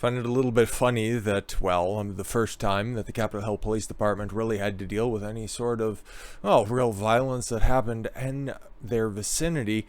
Find it a little bit funny that, well, the first time that the Capitol Hill Police Department really had to deal with any sort of, real violence that happened in their vicinity,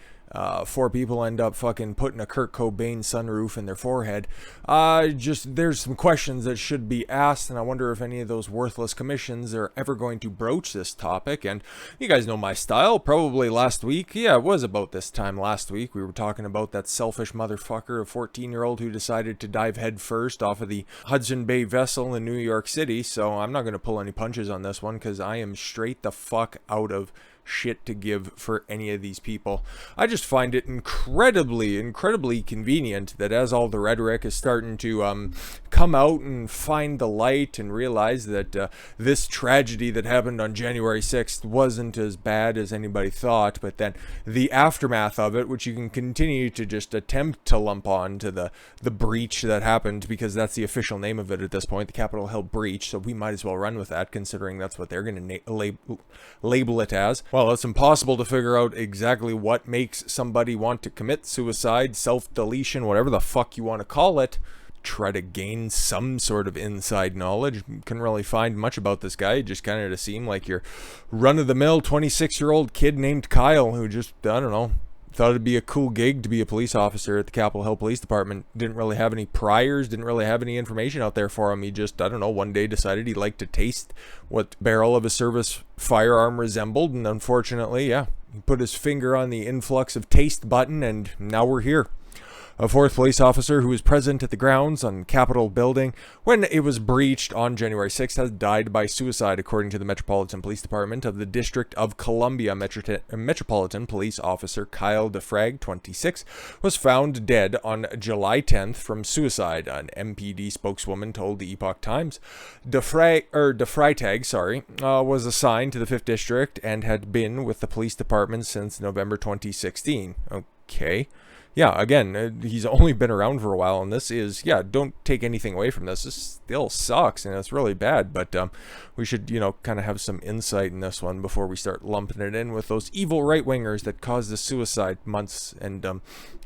4 people end up fucking putting a Kurt Cobain sunroof in their forehead. There's some questions that should be asked, and I wonder if any of those worthless commissions are ever going to broach this topic. And you guys know my style, probably last week. Yeah, it was about this time last week. We were talking about that selfish motherfucker, a 14-year-old who decided to dive head first off of the Hudson Bay vessel in New York City. So I'm not going to pull any punches on this one, because I am straight the fuck out of shit to give for any of these people. I just find it incredibly convenient that as all the rhetoric is starting to come out and find the light and realize that this tragedy that happened on January 6th wasn't as bad as anybody thought, but then the aftermath of it, which you can continue to just attempt to lump on to the breach that happened, because that's the official name of it at this point, the Capitol Hill Breach, so we might as well run with that, considering that's what they're going to label it as. Well, it's impossible to figure out exactly what makes somebody want to commit suicide, self-deletion, whatever the fuck you want to call it. Try to gain some sort of inside knowledge. Couldn't really find much about this guy. It just kind of seemed like your run-of-the-mill 26-year-old kid named Kyle who just, I don't know, thought it'd be a cool gig to be a police officer at the Capitol Hill Police Department. Didn't really have any priors, didn't really have any information out there for him. He just, I don't know, one day decided he'd like to taste what the barrel of a service firearm resembled, and unfortunately, yeah, he put his finger on the influx of taste button, and now we're here. A 4th police officer who was present at the grounds on Capitol building when it was breached on January 6th has died by suicide, according to the Metropolitan Police Department of the District of Columbia. Metropolitan Police Officer Kyle DeFrag, 26, was found dead on July 10th from suicide, an MPD spokeswoman told the Epoch Times. DeFreitag, was assigned to the 5th District and had been with the police department since November 2016. Okay. Yeah, again, he's only been around for a while, and this is, yeah, don't take anything away from this. This still sucks, and it's really bad, but we should, kind of have some insight in this one before we start lumping it in with those evil right-wingers that caused the suicide months and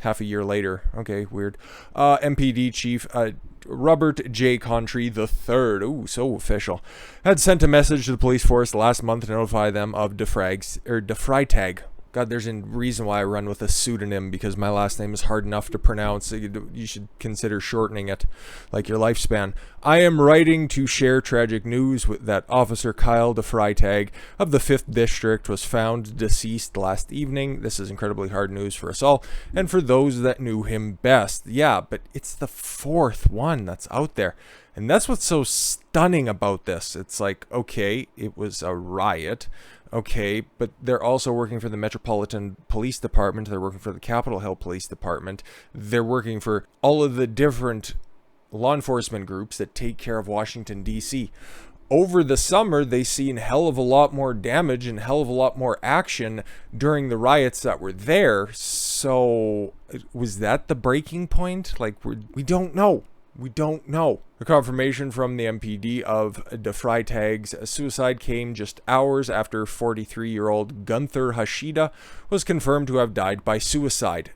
half a year later. Okay, weird. MPD Chief Robert J. Contry III, ooh, so official, had sent a message to the police force last month to notify them of DeFreitag. God, there's a reason why I run with a pseudonym, because my last name is hard enough to pronounce. You should consider shortening it, like your lifespan. I am writing to share tragic news that Officer Kyle DeFreitag of the 5th District was found deceased last evening. This is incredibly hard news for us all, and for those that knew him best. Yeah, but it's the 4th one that's out there. And that's what's so stunning about this. It's like, okay, it was a riot. Okay, but they're also working for the Metropolitan Police Department. They're working for the Capitol Hill Police Department. They're working for all of the different law enforcement groups that take care of Washington, D.C. Over the summer, they seen hell of a lot more damage and hell of a lot more action during the riots that were there. So, was that the breaking point? Like, we don't know. We don't know. The confirmation from the MPD of DeFreitag's suicide came just hours after 43-year-old Gunther Hashida was confirmed to have died by suicide.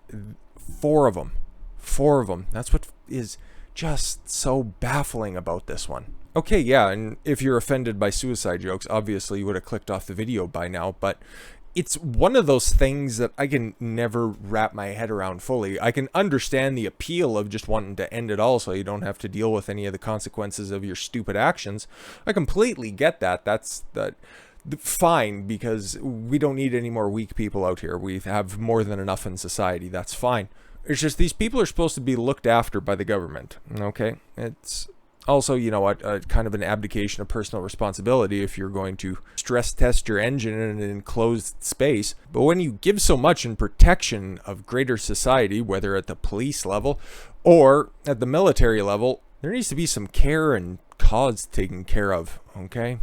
4 of them. 4 of them. That's what is just so baffling about this one. Okay, yeah, and if you're offended by suicide jokes, obviously you would have clicked off the video by now, but it's one of those things that I can never wrap my head around fully. I can understand the appeal of just wanting to end it all so you don't have to deal with any of the consequences of your stupid actions. I completely get that. That's fine, because we don't need any more weak people out here. We have more than enough in society. That's fine. It's just these people are supposed to be looked after by the government. Okay? It's also, you know what, kind of an abdication of personal responsibility if you're going to stress test your engine in an enclosed space. But when you give so much in protection of greater society, whether at the police level or at the military level, there needs to be some care and cause taken care of, okay?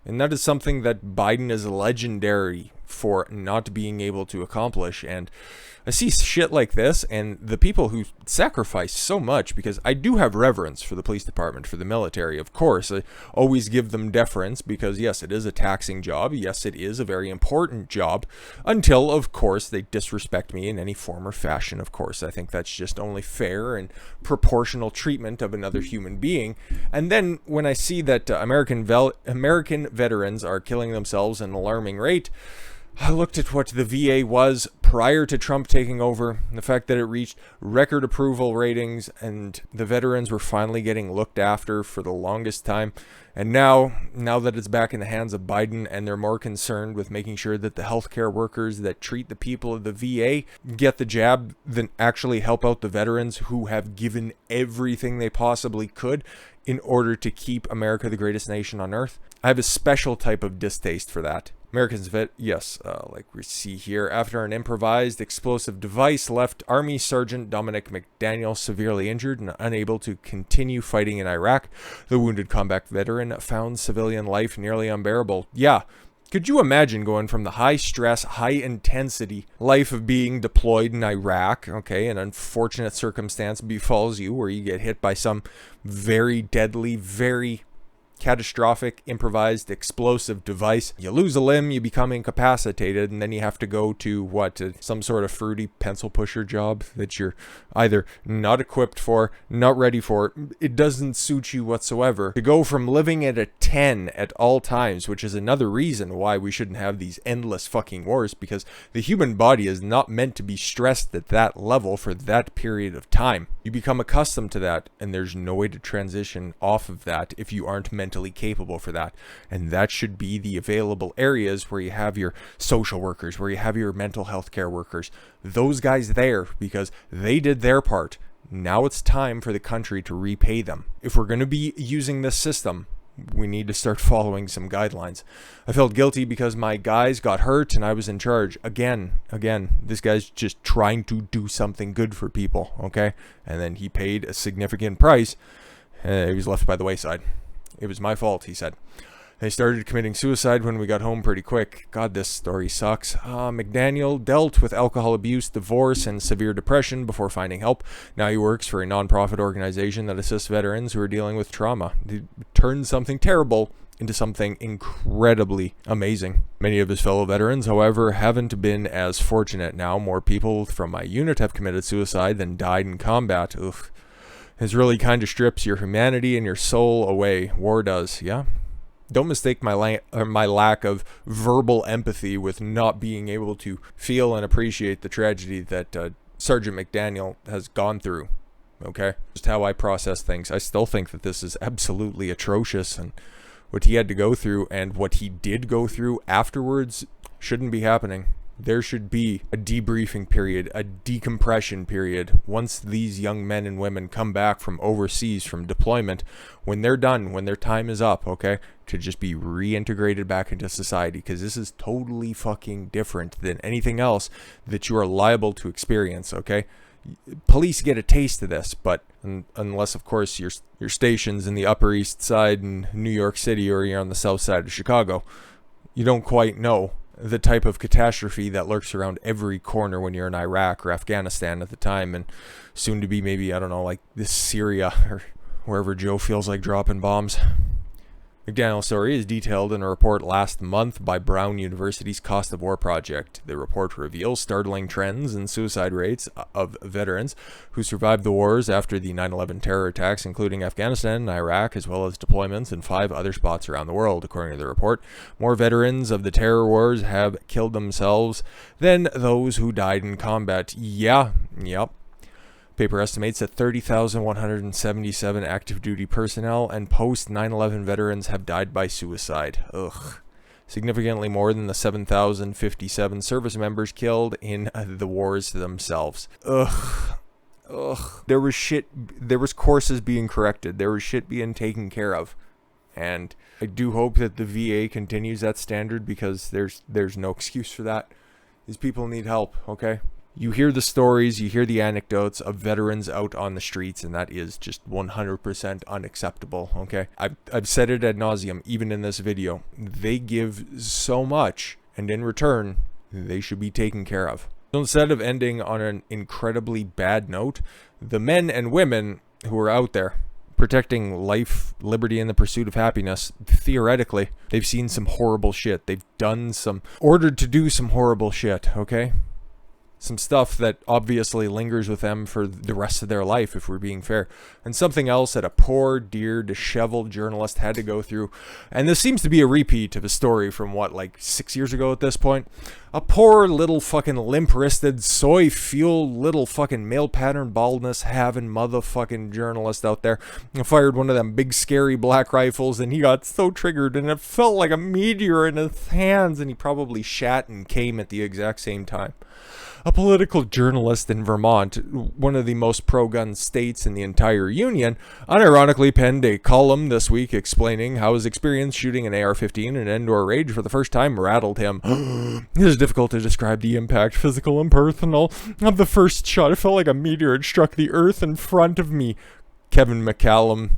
And that is something that Biden is legendary for not being able to accomplish. And I see shit like this, and the people who sacrifice so much, because I do have reverence for the police department, for the military, of course. I always give them deference because, yes, it is a taxing job. Yes, it is a very important job, until, of course, they disrespect me in any form or fashion. Of course, I think that's just only fair and proportional treatment of another human being. And then when I see that American veterans are killing themselves at an alarming rate, I looked at what the VA was prior to Trump taking over, the fact that it reached record approval ratings, and the veterans were finally getting looked after for the longest time. And now that it's back in the hands of Biden, and they're more concerned with making sure that the healthcare workers that treat the people of the VA get the jab than actually help out the veterans who have given everything they possibly could in order to keep America the greatest nation on earth. I have a special type of distaste for that. Americans like we see here, after an improvised explosive device left Army Sergeant Dominic McDaniel severely injured and unable to continue fighting in Iraq, the wounded combat veteran found civilian life nearly unbearable. Yeah, could you imagine going from the high-stress, high-intensity life of being deployed in Iraq, okay, an unfortunate circumstance befalls you where you get hit by some very deadly, very catastrophic improvised explosive device. You lose a limb, you become incapacitated, and then you have to go to some sort of fruity pencil pusher job that you're either not equipped for, not ready for. It doesn't suit you whatsoever. To go from living at a 10 at all times, which is another reason why we shouldn't have these endless fucking wars, because the human body is not meant to be stressed at that level for that period of time. You become accustomed to that, and there's no way to transition off of that if you aren't mentally capable for that. And that should be the available areas where you have your social workers, where you have your mental health care workers, those guys there, because they did their part. Now it's time for the country to repay them. If we're going to be using this system, we need to start following some guidelines. I felt guilty because my guys got hurt and I was in charge. Again, this guy's just trying to do something good for people, okay? And then he paid a significant price. He was left by the wayside. It was my fault, he said. They started committing suicide when we got home pretty quick. God, this story sucks. McDaniel dealt with alcohol abuse, divorce, and severe depression before finding help. Now he works for a non-profit organization that assists veterans who are dealing with trauma. He turned something terrible into something incredibly amazing. Many of his fellow veterans, however, haven't been as fortunate. Now more people from my unit have committed suicide than died in combat. Oof. It really kind of strips your humanity and your soul away. War does, yeah. Don't mistake my lack of verbal empathy with not being able to feel and appreciate the tragedy that Sergeant McDaniel has gone through, okay? Just how I process things. I still think that this is absolutely atrocious, and what he had to go through and what he did go through afterwards shouldn't be happening. There should be a debriefing period, a decompression period, once these young men and women come back from overseas, from deployment, when they're done, when their time is up, okay, to just be reintegrated back into society, because this is totally fucking different than anything else that you are liable to experience, okay? Police get a taste of this, but unless, of course, your station's in the Upper East Side in New York City or you're on the South Side of Chicago, you don't quite know the type of catastrophe that lurks around every corner when you're in Iraq or Afghanistan at the time, and soon to be maybe, I don't know, like this Syria or wherever Joe feels like dropping bombs. McDaniel's story is detailed in a report last month by Brown University's Cost of War Project. The report reveals startling trends in suicide rates of veterans who survived the wars after the 9/11 terror attacks, including Afghanistan and Iraq, as well as deployments in 5 other spots around the world. According to the report, more veterans of the terror wars have killed themselves than those who died in combat. Yep. Paper estimates that 30,177 active duty personnel and post 9/11 veterans have died by suicide. Ugh. Significantly more than the 7,057 service members killed in the wars themselves. Ugh. There was courses being corrected. There was shit being taken care of. And I do hope that the VA continues that standard, because there's no excuse for that. These people need help, okay? You hear the stories, you hear the anecdotes of veterans out on the streets, and that is just 100% unacceptable, okay? I've said it ad nauseum, even in this video. They give so much and in return, they should be taken care of. So instead of ending on an incredibly bad note, the men and women who are out there protecting life, liberty, and the pursuit of happiness, theoretically, they've seen some horrible shit. They've ordered to do some horrible shit, okay? Some stuff that obviously lingers with them for the rest of their life, if we're being fair. And something else that a poor, dear, disheveled journalist had to go through. And this seems to be a repeat of a story from, what, like 6 years ago at this point? A poor little fucking limp-wristed, soy-fueled little fucking male pattern baldness having motherfucking journalist out there fired one of them big scary black rifles, and he got so triggered and it felt like a meteor in his hands, and he probably shat and came at the exact same time. A political journalist in Vermont, one of the most pro-gun states in the entire union, unironically penned a column this week explaining how his experience shooting an AR-15 in indoor range for the first time rattled him. It is difficult to describe the impact, physical and personal, of the first shot. It felt like a meteor had struck the earth in front of me. Kevin McCallum,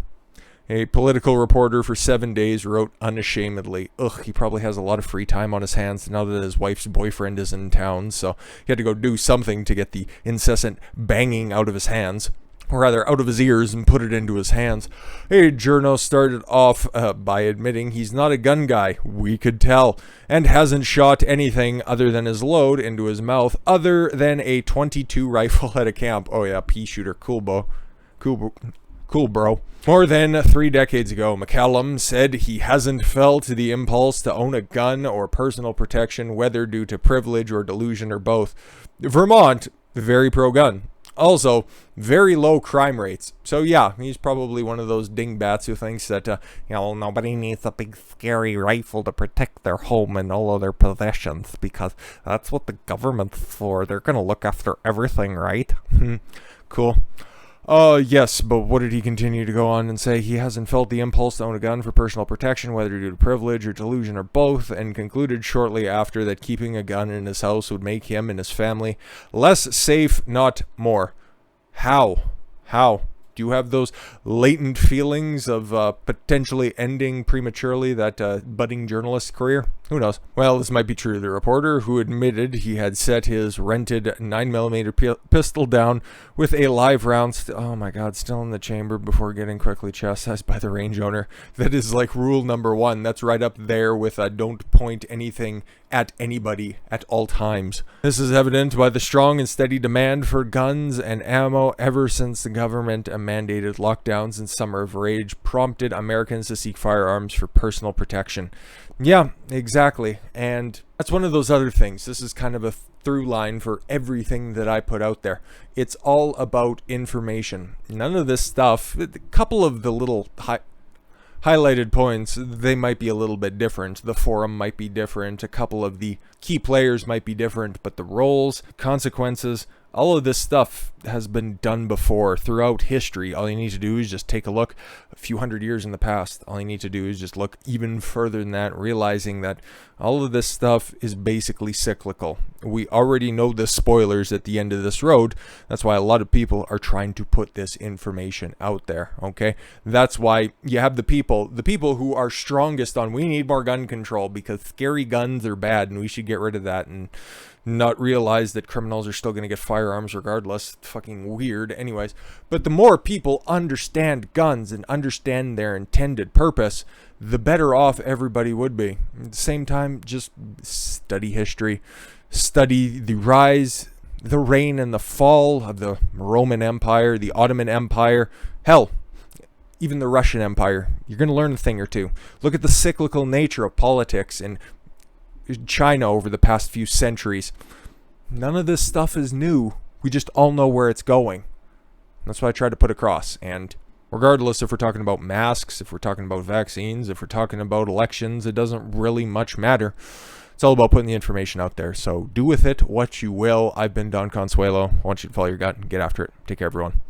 a political reporter for 7 days, wrote unashamedly. He probably has a lot of free time on his hands now that his wife's boyfriend is in town, so he had to go do something to get the incessant banging out of his hands. Or rather, out of his ears and put it into his hands. A journo started off by admitting he's not a gun guy, we could tell, and hasn't shot anything other than his load into his mouth, other than a .22 rifle at a camp. Oh yeah, pea shooter, cool bro. More than 3 decades ago, McCallum said he hasn't felt the impulse to own a gun or personal protection, whether due to privilege or delusion or both. Vermont, very pro-gun. Also, very low crime rates. So yeah, he's probably one of those dingbats who thinks that, nobody needs a big scary rifle to protect their home and all of their possessions, because that's what the government's for. They're gonna look after everything, right? Cool. Yes, but what did he continue to go on and say? He hasn't felt the impulse to own a gun for personal protection, whether due to privilege or delusion or both, and concluded shortly after that keeping a gun in his house would make him and his family less safe, not more. How? Do you have those latent feelings of potentially ending prematurely that budding journalist career? Who knows? Well, this might be true. The reporter, who admitted he had set his rented 9mm pistol down with a live round, oh my god, still in the chamber before getting quickly chastised by the range owner. That is like rule number 1. That's right up there with don't point anything at anybody at all times. This is evident by the strong and steady demand for guns and ammo ever since the government mandated lockdowns in summer of rage prompted Americans to seek firearms for personal protection. Yeah, exactly. And that's one of those other things. This is kind of a through line for everything that I put out there. It's all about information. None of this stuff, a couple of the little highlighted points, they might be a little bit different. The forum might be different. A couple of the key players might be different, but the roles, consequences, all of this stuff has been done before throughout history. All you need to do is just take a look a few hundred years in the past. All you need to do is just look even further than that, realizing that all of this stuff is basically cyclical. We already know the spoilers at the end of this road. That's why a lot of people are trying to put this information out there, okay? That's why you have the people who are strongest on we need more gun control because scary guns are bad and we should get rid of that, and not realize that criminals are still going to get firearms regardless. It's fucking weird. Anyways, but the more people understand guns and understand their intended purpose, the better off everybody would be. At the same time, just study history. Study the rise, the reign, and the fall of the Roman Empire, the Ottoman Empire. Hell, even the Russian Empire. You're going to learn a thing or two. Look at the cyclical nature of politics in China over the past few centuries. None of this stuff is new. We just all know where it's going. That's what I tried to put across. And regardless if we're talking about masks, if we're talking about vaccines, if we're talking about elections, it doesn't really much matter. It's all about putting the information out there. So do with it what you will. I've been Don Consuelo. I want you to follow your gut and get after it. Take care, everyone.